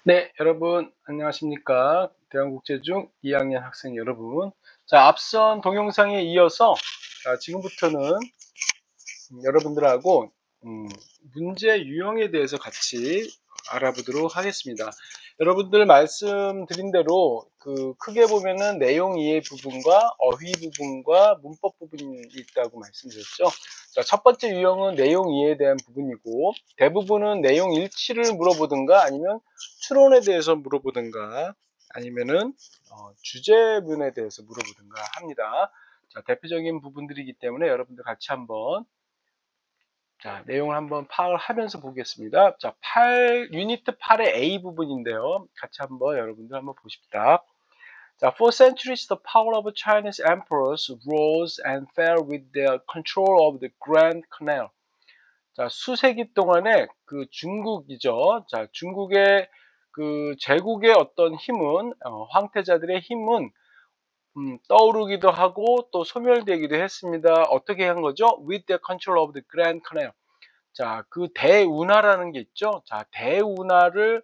네, 여러분 안녕하십니까? 대한국제중 2학년 학생 여러분. 자, 앞선 동영상에 이어서 지금부터는 여러분들하고 문제 유형에 대해서 같이 알아보도록 하겠습니다. 여러분들 말씀드린 대로 크게 보면은 내용 이해 부분과 어휘 부분과 문법 부분이 있다고 말씀드렸죠. 자, 첫 번째 유형은 내용 이해에 대한 부분이고, 대부분은 내용 일치를 물어보든가 아니면 추론에 대해서 물어보든가 아니면은 주제문에 대해서 물어보든가 합니다. 자, 대표적인 부분들이기 때문에 여러분들 같이 한번 내용을 한번 파악을 하면서 보겠습니다. 자, 유니트 8의 A 부분인데요. 같이 한번 여러분들 한번 보십시다. 자, for centuries the power of Chinese emperors rose and fell with their control of the Grand Canal. 자, 수세기 동안에 중국이죠. 자, 중국의 제국의 어떤 힘은, 황태자들의 힘은 떠오르기도 하고 또 소멸되기도 했습니다. 어떻게 한 거죠? With the control of the Grand Canal. 자, 대운하라는 게 있죠. 자, 대운하를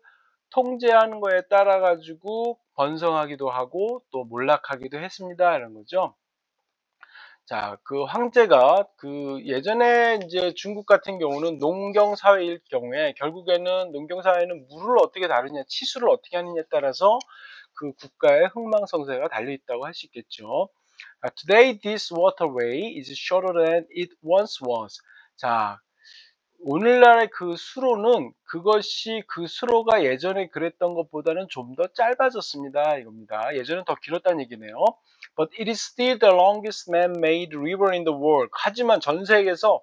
통제하는 거에 따라 가지고 번성하기도 하고 또 몰락하기도 했습니다. 이런 거죠. 자, 황제가 예전에 이제 중국 같은 경우는 농경 사회일 경우에 결국에는 농경 사회는 물을 어떻게 다루냐, 치수를 어떻게 하느냐에 따라서 그 국가의 흥망성쇠가 달려 있다고 할 수 있겠죠. Today this waterway is shorter than it once was. 자, 오늘날의 수로는 그 수로가 예전에 그랬던 것보다는 좀 더 짧아졌습니다. 이겁니다. 예전엔 더 길었다는 얘기네요. But it is still the longest man-made river in the world. 하지만 전 세계에서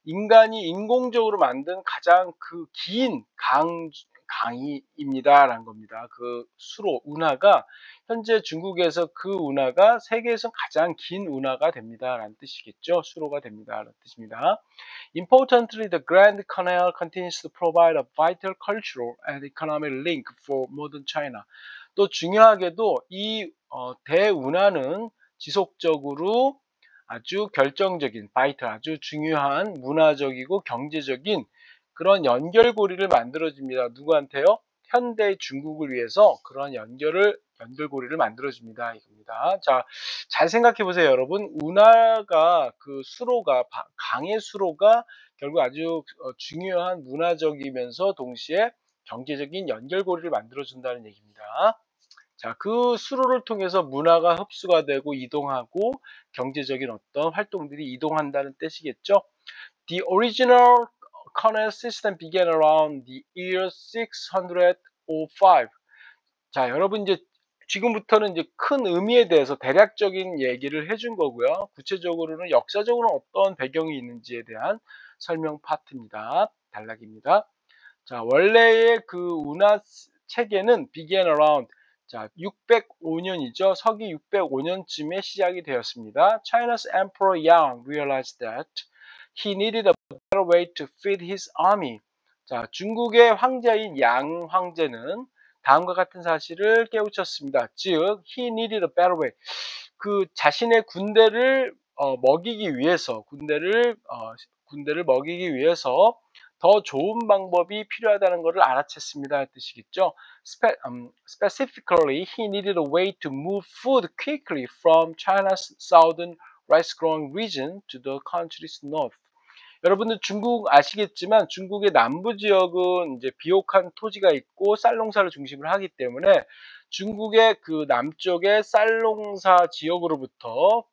인간이 인공적으로 만든 가장 긴 강입니다라는 겁니다. 수로 운하가 현재 중국에서 운하가 세계에서 가장 긴 운하가 됩니다라는 뜻이겠죠. 수로가 됩니다라는 뜻입니다. Importantly, the Grand Canal continues to provide a vital cultural and economic link for modern China. 또 중요하게도 대운하는 지속적으로 아주 결정적인, 바이탈, 아주 중요한 문화적이고 경제적인 그런 연결고리를 만들어줍니다. 누구한테요? 현대 중국을 위해서 그런 연결고리를 만들어줍니다. 이겁니다. 자, 잘 생각해 보세요, 여러분. 운하가 강의 수로가 결국 아주 중요한 문화적이면서 동시에 경제적인 연결고리를 만들어준다는 얘기입니다. 자, 수로를 통해서 문화가 흡수가 되고 이동하고 경제적인 어떤 활동들이 이동한다는 뜻이겠죠. The original canal system began around the year 605. 자, 여러분 지금부터는 큰 의미에 대해서 대략적인 얘기를 해준 거고요. 구체적으로는 역사적으로 어떤 배경이 있는지에 대한 설명 파트입니다. 단락입니다. 자, 원래의 운하 체계는 began around 605년이죠. 서기 605년쯤에 시작이 되었습니다. China's Emperor Yang realized that he needed a better way to feed his army. 자, 중국의 황제인 양 황제는 다음과 같은 사실을 깨우쳤습니다. 즉, he needed a better way. 자신의 군대를 먹이기 위해서, 군대를 먹이기 위해서 더 좋은 방법이 필요하다는 것을 알아챘습니다. 뜻이겠죠. Specifically, he needed a way to move food quickly from China's southern rice-growing region to the country's north. 여러분들 중국 아시겠지만 중국의 남부 지역은 이제 비옥한 토지가 있고 쌀농사를 중심으로 하기 때문에 중국의 남쪽의 쌀농사 지역으로부터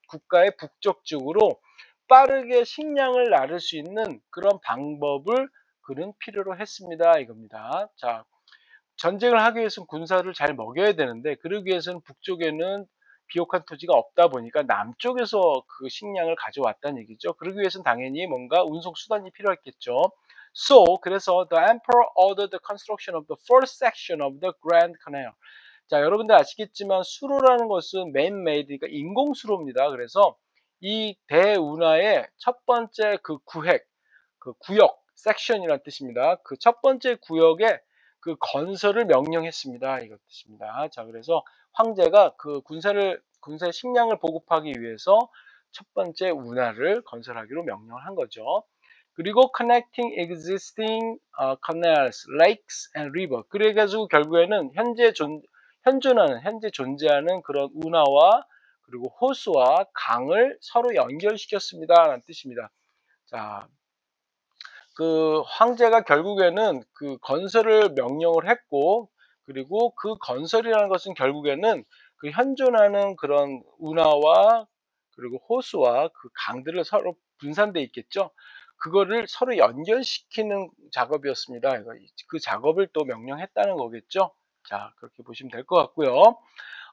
국가의 북쪽 쪽으로 빠르게 식량을 나를 수 있는 그런 방법을 그는 필요로 했습니다. 이겁니다. 자, 전쟁을 하기 위해서는 군사를 잘 먹여야 되는데 그러기 위해서는 북쪽에는 비옥한 토지가 없다 보니까 남쪽에서 식량을 가져왔다는 얘기죠. 그러기 위해서는 당연히 뭔가 운송 수단이 필요했겠죠. 그래서 the emperor ordered the construction of the first section of the Grand Canal. 자, 여러분들 아시겠지만 수로라는 것은 man-made, 그러니까 인공수로입니다. 그래서 이 대운하의 첫 번째 구역, 섹션이라는 뜻입니다. 첫 번째 구역에 건설을 명령했습니다. 이것 뜻입니다. 자, 그래서 황제가 군사의 식량을 보급하기 위해서 첫 번째 운하를 건설하기로 명령을 한 거죠. 그리고 connecting existing canals, lakes and river. 그래가지고 결국에는 현재 존재하는 그런 운하와 그리고 호수와 강을 서로 연결시켰습니다. 라는 뜻입니다. 자, 그 황제가 결국에는 그 건설을 명령을 했고, 그리고 그 건설이라는 것은 결국에는 그 현존하는 그런 운하와 그리고 호수와 그 강들을 서로 분산돼 있겠죠. 그거를 서로 연결시키는 작업이었습니다. 그 작업을 또 명령했다는 거겠죠. 자, 그렇게 보시면 될 것 같고요.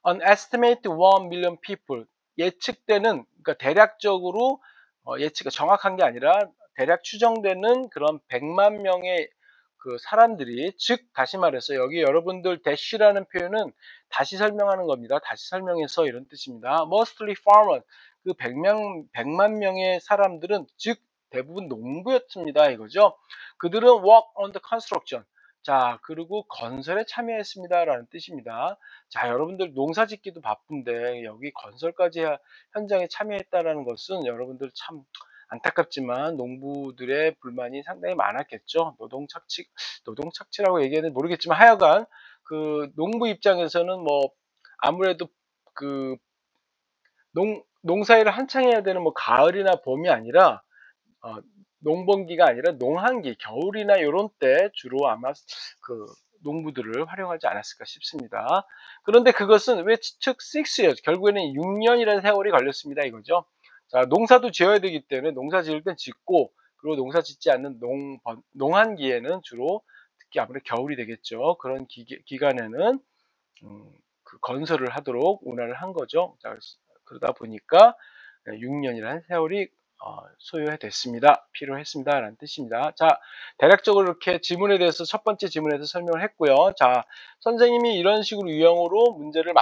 An estimated 1 million people. 예측되는, 그러니까 대략적으로 예측이 정확한 게 아니라 대략 추정되는 그런 100만 명의 그 사람들이, 즉 다시 말해서 여기 여러분들 dash라는 표현은 다시 설명하는 겁니다. 다시 설명해서 이런 뜻입니다. Mostly farmers. 그 100만 명의 사람들은, 즉 대부분 농부였습니다. 이거죠. 그들은 work on the construction. 자, 그리고 건설에 참여했습니다. 라는 뜻입니다. 자, 여러분들 농사 짓기도 바쁜데 여기 건설까지 현장에 참여했다라는 것은 여러분들 참 안타깝지만 농부들의 불만이 상당히 많았겠죠. 노동착취라고 얘기해는 모르겠지만 하여간 그 농부 입장에서는 뭐 아무래도 그 농사일을 한창 해야 되는 뭐 가을이나 봄이 아니라 어, 농번기가 아니라 농한기, 겨울이나 요런 때 주로 아마 그 농부들을 활용하지 않았을까 싶습니다. 그런데 그것은 왜 took 6years, 결국에는 6년이라는 세월이 걸렸습니다. 이거죠. 자, 농사도 지어야 되기 때문에 농사 지을 땐 짓고, 그리고 농사 짓지 않는 농한기에는 주로 특히 아무래도 겨울이 되겠죠. 그런 기간에는 그 건설을 하도록 운하를 한 거죠. 자, 그러다 보니까 6년이라는 세월이 소요됐습니다. 필요했습니다. 라는 뜻입니다. 자, 대략적으로 이렇게 지문에 대해서 첫 번째 지문에서 설명을 했고요. 자, 선생님이 이런 식으로 유형으로 문제를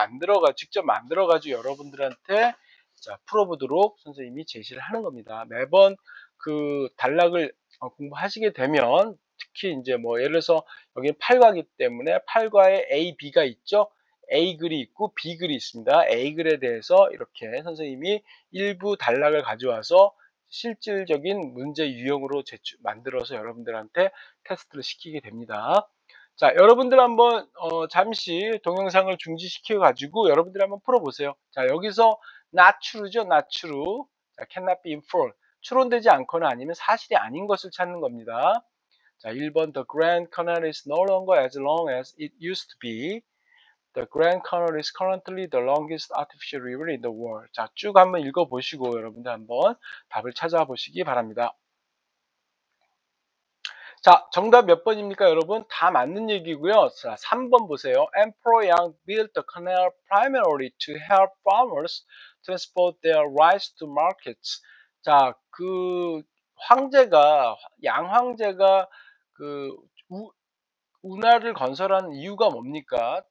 직접 만들어가지고 여러분들한테 자, 풀어보도록 선생님이 제시를 하는 겁니다. 매번 그 단락을 공부하시게 되면 특히 이제 뭐 예를 들어서 여기는 8과이기 때문에 8과에 A, B가 있죠. A 글이 있고 B 글이 있습니다. A 글에 대해서 이렇게 선생님이 일부 단락을 가져와서 실질적인 문제 유형으로 만들어서 여러분들한테 테스트를 시키게 됩니다. 자, 여러분들 한번 잠시 동영상을 중지시켜 가지고 여러분들이 한번 풀어보세요. 자, 여기서 not true죠, not true. 자, cannot be inferred. 추론되지 않거나 아니면 사실이 아닌 것을 찾는 겁니다. 자, 1번 The Grand Canal is no longer as long as it used to be. The Grand Canal is currently the longest artificial river in the world. 자, 쭉 한번 읽어보시고 여러분들 한번 답을 찾아보시기 바랍니다. 자, 정답 몇 번입니까, 여러분? 다 맞는 얘기고요. 자, 3번 보세요. Emperor Yang built the canal primarily to help farmers transport their rice to markets. 자, 그 양 황제가 그 운하를 건설하는 이유가 뭡니까?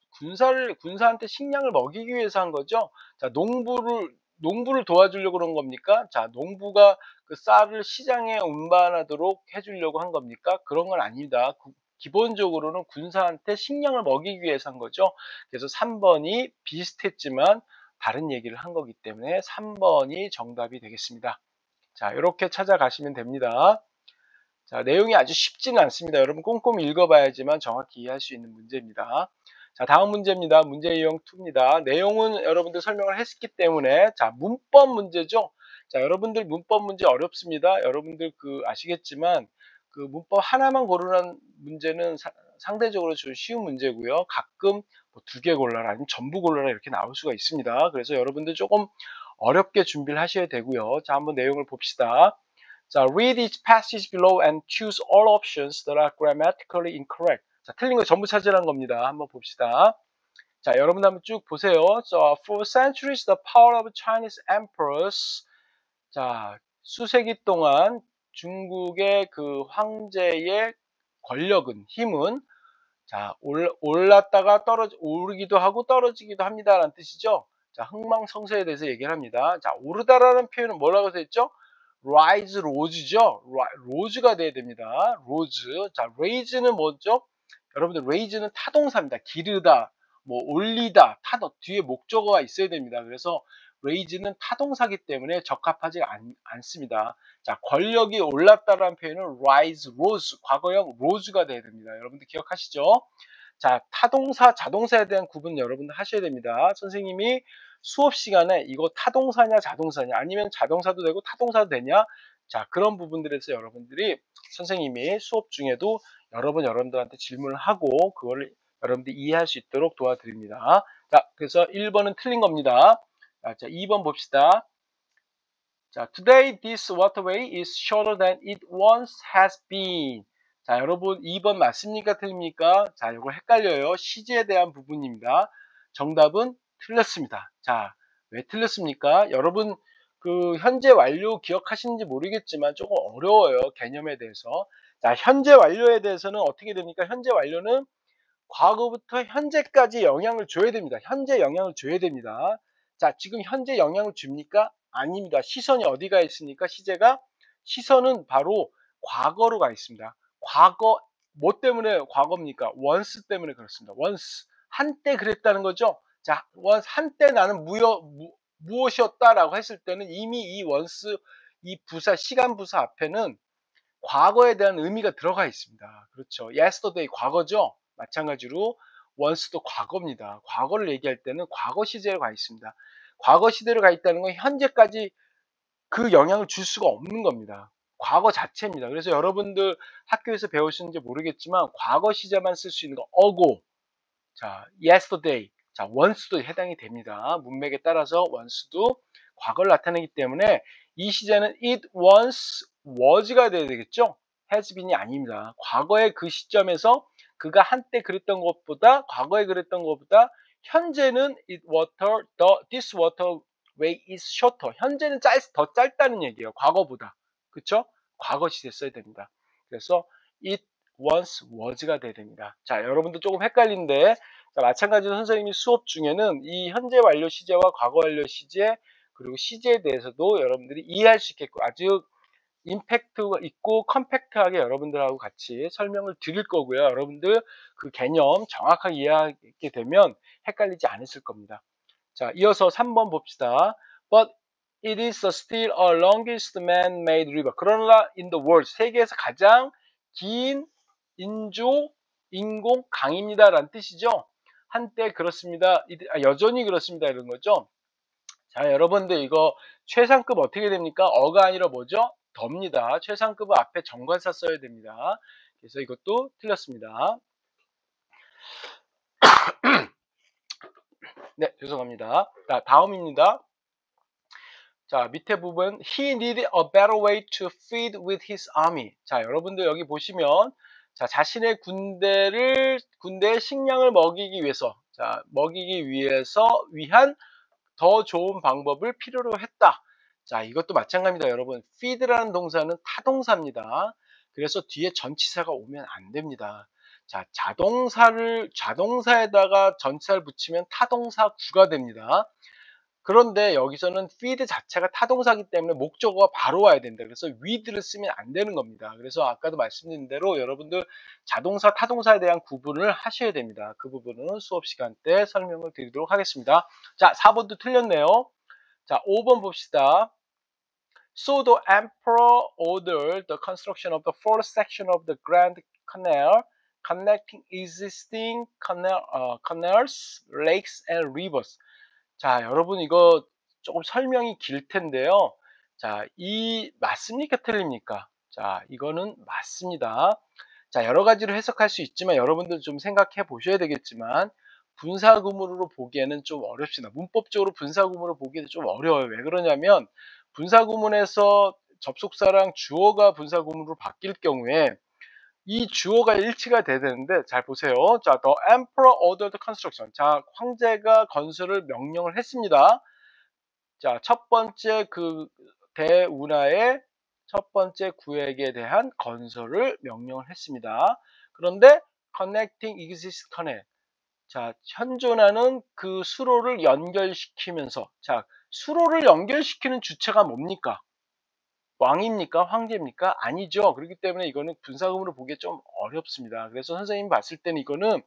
군사한테 식량을 먹이기 위해서 한 거죠. 자, 농부를 도와주려고 그런 겁니까? 자, 농부가 그 쌀을 시장에 운반하도록 해주려고 한 겁니까? 그런 건 아닙니다. 기본적으로는 군사한테 식량을 먹이기 위해서 한 거죠. 그래서 3번이 비슷했지만 다른 얘기를 한 거기 때문에 3번이 정답이 되겠습니다. 자, 이렇게 찾아가시면 됩니다. 자, 내용이 아주 쉽지는 않습니다. 여러분 꼼꼼히 읽어봐야지만 정확히 이해할 수 있는 문제입니다. 자, 다음 문제입니다. 문제 유형 2입니다. 내용은 여러분들 설명을 했기 때문에 자, 문법 문제죠. 자, 여러분들 문법 문제 어렵습니다. 여러분들 아시겠지만 그 문법 하나만 고르는 문제는 상대적으로 좀 쉬운 문제고요. 가끔 뭐 2개 골라라 아니면 전부 골라라 이렇게 나올 수가 있습니다. 그래서 여러분들 조금 어렵게 준비를 하셔야 되고요. 자, 한번 내용을 봅시다. 자, read each passage below and choose all options that are grammatically incorrect. 자, 틀린 거 전부 찾으라는 겁니다. 한번 봅시다. 자, 여러분 한번 쭉 보세요. So, for centuries, the power of Chinese emperors. 자, 수세기 동안 중국의 그 황제의 권력은, 힘은 자, 올랐다가 오르기도 하고 떨어지기도 합니다. 라는 뜻이죠. 자, 흥망성쇠에 대해서 얘기를 합니다. 자, 오르다라는 표현은 뭐라고 했죠? rise, rose죠. rose가 돼야 됩니다. rose. 자, raise는 뭐죠? 여러분들 raise는 타동사입니다. 기르다, 뭐 올리다, 뒤에 목적어가 있어야 됩니다. 그래서 raise는 타동사기 때문에 적합하지 않습니다. 자, 권력이 올랐다라는 표현은 rise, rose, 과거형 rose가 돼야 됩니다. 여러분들 기억하시죠? 자, 타동사, 자동사에 대한 구분 여러분들 하셔야 됩니다. 선생님이 수업 시간에 이거 타동사냐 자동사냐 아니면 자동사도 되고 타동사도 되냐, 자, 그런 부분들에서 여러분들이 선생님이 수업 중에도 여러 번 여러분들한테 질문을 하고 그거를 여러분들이 이해할 수 있도록 도와드립니다. 자, 그래서 1번은 틀린 겁니다. 자, 2번 봅시다. 자, today this waterway is shorter than it once has been. 자, 여러분 2번 맞습니까? 틀립니까? 자, 이거 헷갈려요. 시제에 대한 부분입니다. 정답은 틀렸습니다. 자, 왜 틀렸습니까? 여러분 그 현재 완료 기억하시는지 모르겠지만 조금 어려워요. 개념에 대해서. 자, 현재 완료에 대해서는 어떻게 됩니까? 현재 완료는 과거부터 현재까지 영향을 줘야 됩니다. 현재 영향을 줘야 됩니다. 자, 지금 현재 영향을 줍니까? 아닙니다. 시선이 어디가 있습니까? 시선은 바로 과거로 가 있습니다. 과거, 뭐 때문에 과거입니까? once 때문에 그렇습니다. once, 한때 그랬다는 거죠. 자, once, 한때 나는 무엇이었다라고 했을 때는 이미 이 once, 이 부사, 시간 부사 앞에는 과거에 대한 의미가 들어가 있습니다. 그렇죠. yesterday, 과거죠. 마찬가지로 once도 과거입니다. 과거를 얘기할 때는 과거 시제로 가 있습니다. 과거 시대로 가 있다는 건 현재까지 그 영향을 줄 수가 없는 겁니다. 과거 자체입니다. 그래서 여러분들 학교에서 배우시는지 모르겠지만 과거 시제만 쓸 수 있는 거 ago, 자, yesterday, 자, once도 해당이 됩니다. 문맥에 따라서 once도 과거를 나타내기 때문에 이 시제는 it once was가 돼야 되겠죠? has been이 아닙니다. 과거의 그 시점에서 그가 한때 그랬던 것보다, 과거에 그랬던 것보다 현재는 this waterway is shorter. 현재는 더 짧다는 얘기예요. 과거보다. 그쵸? 과거 시제 써야 됩니다. 그래서 it once was가 돼야 됩니다. 자, 여러분들 조금 헷갈린데, 자, 마찬가지로 선생님이 수업 중에는 이 현재 완료 시제와 과거 완료 시제 그리고 시제에 대해서도 여러분들이 이해할 수 있게끔 아주 임팩트가 있고 컴팩트하게 여러분들하고 같이 설명을 드릴 거고요. 여러분들 그 개념 정확하게 이해하게 되면 헷갈리지 않으실 겁니다. 자, 이어서 3번 봅시다. But it is still a longest man-made river. 그러나 in the world, 세계에서 가장 긴 인공 강입니다 라는 뜻이죠. 한때 그렇습니다. 여전히 그렇습니다. 이런 거죠. 자, 여러분들 이거 최상급 어떻게 됩니까? 어가 아니라 뭐죠? 더입니다. 최상급은 앞에 정관사 써야 됩니다. 그래서 이것도 틀렸습니다. 네, 죄송합니다. 자, 다음입니다. 자, 밑에 부분 He needed a better way to feed with his army. 자, 여러분들 여기 보시면 자, 자신의 군대에 식량을 먹이기 위해서, 자, 위한 더 좋은 방법을 필요로 했다. 자, 이것도 마찬가지입니다. 여러분, feed라는 동사는 타동사입니다. 그래서 뒤에 전치사가 오면 안 됩니다. 자, 자동사에다가 전치사를 붙이면 타동사 구가 됩니다. 그런데 여기서는 feed 자체가 타동사기 때문에 목적어가 바로 와야 된다. 그래서 with를 쓰면 안 되는 겁니다. 그래서 아까도 말씀드린 대로 여러분들 자동사, 타동사에 대한 구분을 하셔야 됩니다. 그 부분은 수업 시간 때 설명을 드리도록 하겠습니다. 자, 4번도 틀렸네요. 자, 5번 봅시다. So the emperor ordered the construction of the fourth section of the Grand Canal, connecting existing canals, lakes, and rivers. 자, 여러분 이거 조금 설명이 길 텐데요. 자, 맞습니까? 틀립니까? 자, 이거는 맞습니다. 자, 여러 가지로 해석할 수 있지만 여러분들 좀 생각해 보셔야 되겠지만 분사구문으로 보기에는 좀 어렵습니다. 문법적으로 분사구문으로 보기에는 좀 어려워요. 왜 그러냐면 분사구문에서 접속사랑 주어가 분사구문으로 바뀔 경우에 이 주어가 일치가 돼야 되는데, 잘 보세요. 자, the emperor ordered construction. 자, 황제가 건설을 명령을 했습니다. 자, 첫 번째 그 대운하의 첫 번째 구역에 대한 건설을 명령을 했습니다. 그런데 connecting existing canal. 자, 현존하는 그 수로를 연결시키면서, 자, 수로를 연결시키는 주체가 뭡니까? 왕입니까? 황제입니까? 아니죠. 그렇기 때문에 이거는 분사구문으로 보기에 좀 어렵습니다. 그래서 선생님이 봤을 때는 이거는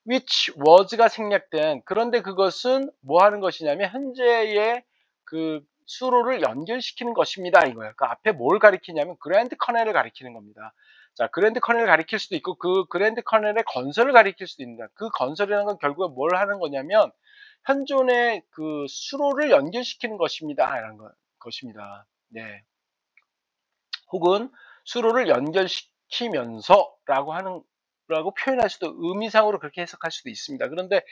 which was가 생략된, 그런데 그것은 뭐 하는 것이냐면 현재의 그 수로를 연결시키는 것입니다 이거예요. 그 앞에 뭘 가리키냐면 그랜드 커넬을 가리키는 겁니다. 자, 그랜드 커넬을 가리킬 수도 있고 그 그랜드 커넬의 건설을 가리킬 수도 있습니다. 그 건설이라는 건 결국에 뭘 하는 거냐면 현존의 그 수로를 연결시키는 것입니다 라는 것입니다. 네. 혹은 수로를 연결시키면서 라고 표현할 수도, 의미상으로 그렇게 해석할 수도 있습니다. 그런데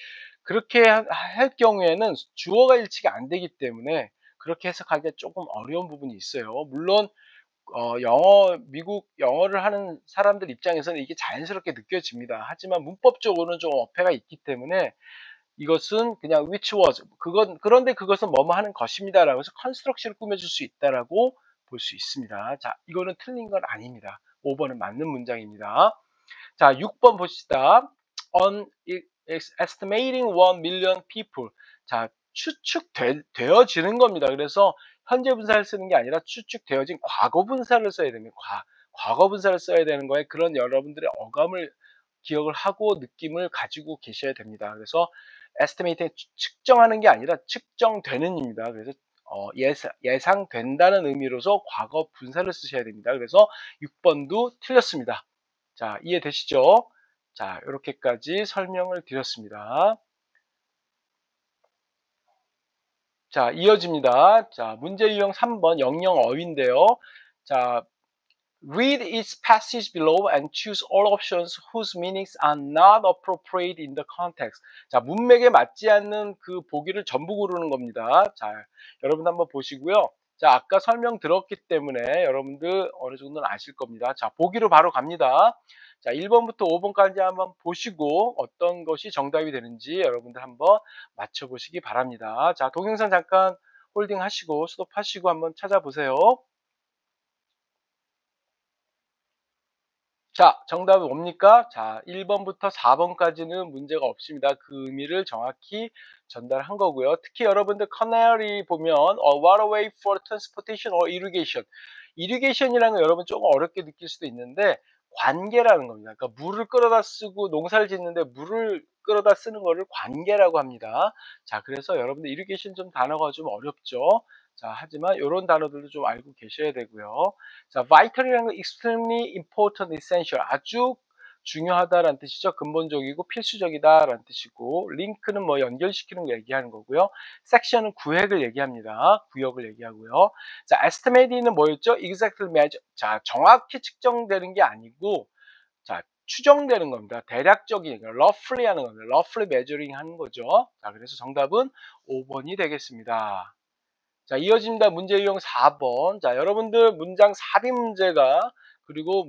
그렇게 할 경우에는 주어가 일치가 안 되기 때문에 그렇게 해석하기가 조금 어려운 부분이 있어요. 물론 미국 영어를 하는 사람들 입장에서는 이게 자연스럽게 느껴집니다. 하지만 문법적으로는 좀 어폐가 있기 때문에 이것은 그냥 which was, 그런데 그것은 뭐뭐 하는 것입니다라고 해서 컨스트럭션을 꾸며줄 수 있다라고 볼 수 있습니다. 자, 이거는 틀린 건 아닙니다. 5번은 맞는 문장입니다. 자, 6번 봅시다. On estimating 1 million people. 자, 추측되어지는 겁니다. 그래서 현재 분사를 쓰는 게 아니라 추측되어진 과거 분사를 써야 됩니다. 과거 분사를 써야 되는 거에 그런 여러분들의 어감을 기억을 하고 느낌을 가지고 계셔야 됩니다. 그래서 estimate, 측정하는 게 아니라 측정되는 입니다. 그래서 예상된다는 의미로서 과거 분사를 쓰셔야 됩니다. 그래서 6번도 틀렸습니다. 자, 이해되시죠? 자, 이렇게까지 설명을 드렸습니다. 자, 이어집니다. 자, 문제 유형 3번 영영 어휘인데요. 자, read each passage below and choose all options whose meanings are not appropriate in the context. 자, 문맥에 맞지 않는 그 보기를 전부 고르는 겁니다. 자, 여러분 한번 보시고요. 자, 아까 설명 들었기 때문에 여러분들 어느 정도는 아실 겁니다. 자, 보기로 바로 갑니다. 자, 1번부터 5번까지 한번 보시고 어떤 것이 정답이 되는지 여러분들 한번 맞춰보시기 바랍니다. 자, 동영상 잠깐 홀딩 하시고 스톱하시고 한번 찾아보세요. 자, 정답은 뭡니까? 자, 1번부터 4번까지는 문제가 없습니다. 그 의미를 정확히 전달한 거고요. 특히 여러분들 커널이 보면 waterway for transportation or irrigation. irrigation이라는 거 여러분 조금 어렵게 느낄 수도 있는데 관계라는 겁니다. 그러니까 물을 끌어다 쓰고 농사를 짓는데 물을 끌어다 쓰는 거를 관계라고 합니다. 자, 그래서 여러분들 irrigation 좀 단어가 좀 어렵죠. 자, 하지만 이런 단어들도 좀 알고 계셔야 되고요. 자, vital이라는 건 extremely important, essential, 아주 중요하다라는 뜻이죠. 근본적이고 필수적이다라는 뜻이고, 링크는 뭐 연결시키는 거 얘기하는 거고요. 섹션은 구획을 얘기합니다. 구역을 얘기하고요. 자, estimate는 뭐였죠? exactly measure. 자, 정확히 측정되는 게 아니고, 자, 추정되는 겁니다. 대략적인, roughly 하는 겁니다. roughly measuring 하는 거죠. 자, 그래서 정답은 5번이 되겠습니다. 자, 이어집니다. 문제 유형 4번. 자, 여러분들 문장 삽입 문제가 그리고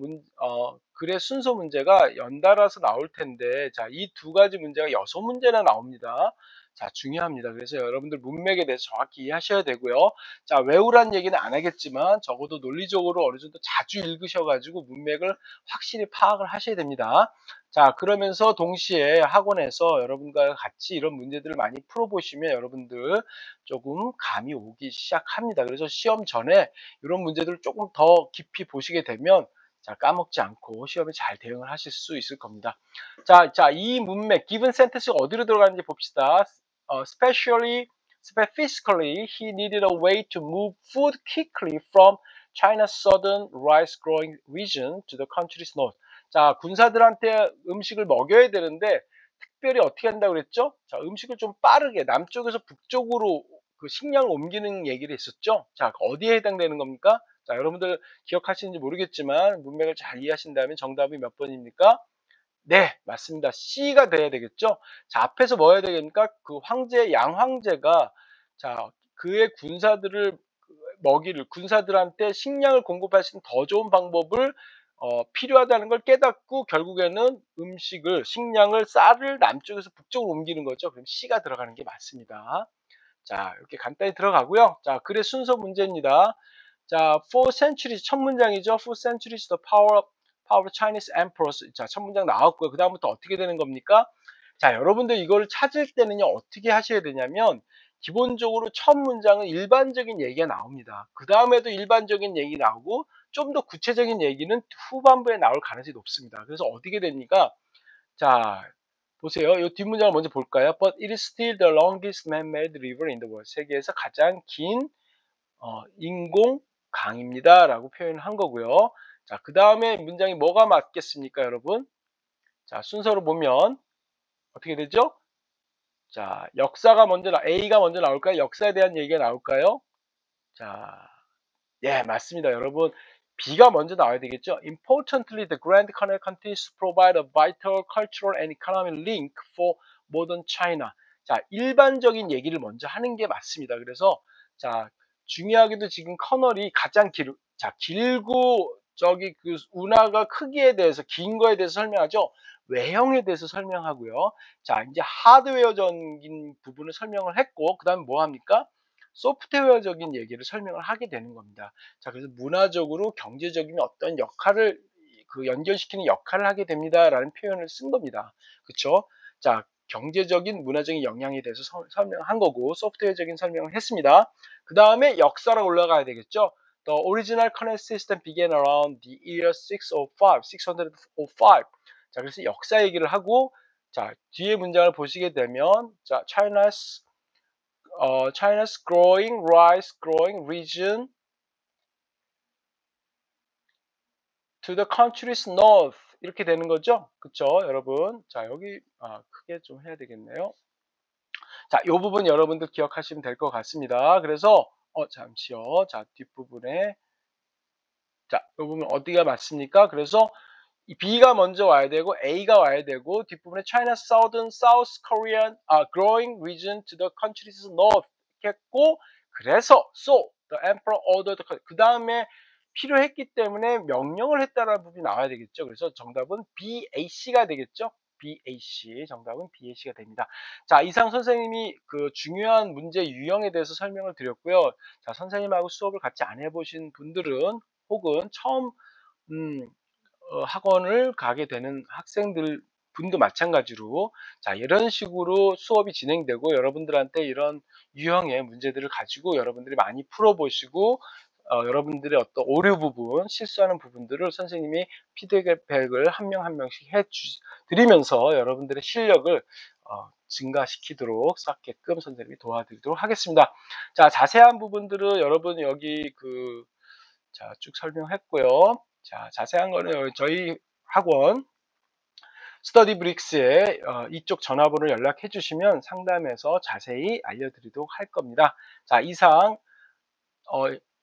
글의 순서 문제가 연달아서 나올 텐데, 자, 이 두 가지 문제가 6문제나 나옵니다. 자, 중요합니다. 그래서 여러분들 문맥에 대해서 정확히 이해하셔야 되고요. 자, 외우란 얘기는 안 하겠지만 적어도 논리적으로 어느 정도 자주 읽으셔가지고 문맥을 확실히 파악을 하셔야 됩니다. 자, 그러면서 동시에 학원에서 여러분과 같이 이런 문제들을 많이 풀어보시면 여러분들 조금 감이 오기 시작합니다. 그래서 시험 전에 이런 문제들을 조금 더 깊이 보시게 되면 자, 까먹지 않고 시험에 잘 대응을 하실 수 있을 겁니다. 자, 이 문맥, given sentence가 어디로 들어가는지 봅시다. Specifically, he needed a way to move food quickly from China's southern rice-growing region to the country's north. 자, 군사들한테 음식을 먹여야 되는데 특별히 어떻게 한다고 그랬죠? 자, 음식을 좀 빠르게 남쪽에서 북쪽으로 그 식량을 옮기는 얘기를 했었죠. 자, 어디에 해당되는 겁니까? 자, 여러분들 기억하시는지 모르겠지만 문맥을 잘 이해하신다면 정답이 몇 번입니까? 네, 맞습니다. C가 돼야 되겠죠. 자, 앞에서 뭐 해야 되겠습니까? 그 양황제가 자, 그의 군사들을 군사들한테 식량을 공급할 수 있는 더 좋은 방법을 필요하다는 걸 깨닫고 결국에는 식량을, 쌀을 남쪽에서 북쪽으로 옮기는 거죠. 그럼 C가 들어가는 게 맞습니다. 자, 이렇게 간단히 들어가고요. 자, 글의 순서 문제입니다. 자, four centuries 첫 문장이죠. Four centuries the power of Chinese emperors. 자, 첫 문장 나왔고요. 그 다음부터 어떻게 되는 겁니까? 자, 여러분들 이걸 찾을 때는요, 어떻게 하셔야 되냐면 기본적으로 첫 문장은 일반적인 얘기가 나옵니다. 그 다음에도 일반적인 얘기 나오고 좀 더 구체적인 얘기는 후반부에 나올 가능성이 높습니다. 그래서 어떻게 됩니까? 자, 보세요. 이 뒷문장을 먼저 볼까요? But it is still the longest man-made river in the world. 세계에서 가장 긴 인공 강입니다라고 표현한 거고요. 자, 그 다음에 문장이 뭐가 맞겠습니까, 여러분? 자, 순서로 보면 어떻게 되죠? 자, 역사가 먼저 A가 먼저 나올까요? 역사에 대한 얘기가 나올까요? 자, 예, 맞습니다, 여러분. B가 먼저 나와야 되겠죠? Importantly, the Grand Canal continues to provide a vital cultural and economic link for modern China. 자, 일반적인 얘기를 먼저 하는 게 맞습니다. 그래서 자, 중요하게도 지금 커널이 가장 길고 저기 그 운하가 크기에 대해서 긴 거에 대해서 설명하죠. 외형에 대해서 설명하고요. 자, 이제 하드웨어적인 부분을 설명을 했고, 그다음에 뭐 합니까? 소프트웨어적인 얘기를 설명을 하게 되는 겁니다. 자, 그래서 문화적으로 경제적인 어떤 역할을 연결시키는 역할을 하게 됩니다라는 표현을 쓴 겁니다. 그렇죠? 자, 경제적인 문화적인 영향에 대해서 설명한 거고 소프트웨어적인 설명을 했습니다. 그 다음에 역사로 올라가야 되겠죠. The original canal system began around the year 605. 자, 그래서 역사 얘기를 하고 자, 뒤에 문장을 보시게 되면 자, China's growing region to the country's north 이렇게 되는 거죠. 그쵸, 여러분? 자, 여기 크게 좀 해야 되겠네요. 자, 이 부분 여러분들 기억하시면 될 것 같습니다. 그래서 잠시요. 자, 뒷부분에 자, 이 부분 어디가 맞습니까? 그래서 이 B가 먼저 와야 되고 A가 와야 되고 뒷부분에 China's South Korean growing region to the country's north 이렇게 했고 그래서 so the emperor ordered 그 다음에 필요했기 때문에 명령을 했다라는 부분이 나와야 되겠죠. 그래서 정답은 BAC가 되겠죠. BAC 정답은 BAC가 됩니다. 자, 이상 선생님이 그 중요한 문제 유형에 대해서 설명을 드렸고요. 자, 선생님하고 수업을 같이 안 해보신 분들은 혹은 처음 학원을 가게 되는 학생들 분도 마찬가지로 자, 이런 식으로 수업이 진행되고 여러분들한테 이런 유형의 문제들을 가지고 여러분들이 많이 풀어보시고 여러분들의 어떤 오류 부분, 실수하는 부분들을 선생님이 피드백을 한 명 한 명씩 드리면서 여러분들의 실력을 증가시키도록 쌓게끔 선생님이 도와드리도록 하겠습니다. 자, 자세한 부분들은 여러분 여기 자, 쭉 설명했고요. 자, 자세한 거는 저희 학원 스터디브릭스에 이쪽 전화번호를 연락해 주시면 상담해서 자세히 알려드리도록 할 겁니다. 자, 이상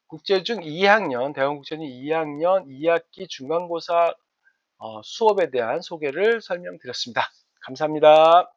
국제중 2학년, 대원국제중 2학년 2학기 중간고사 수업에 대한 소개를 설명드렸습니다. 감사합니다.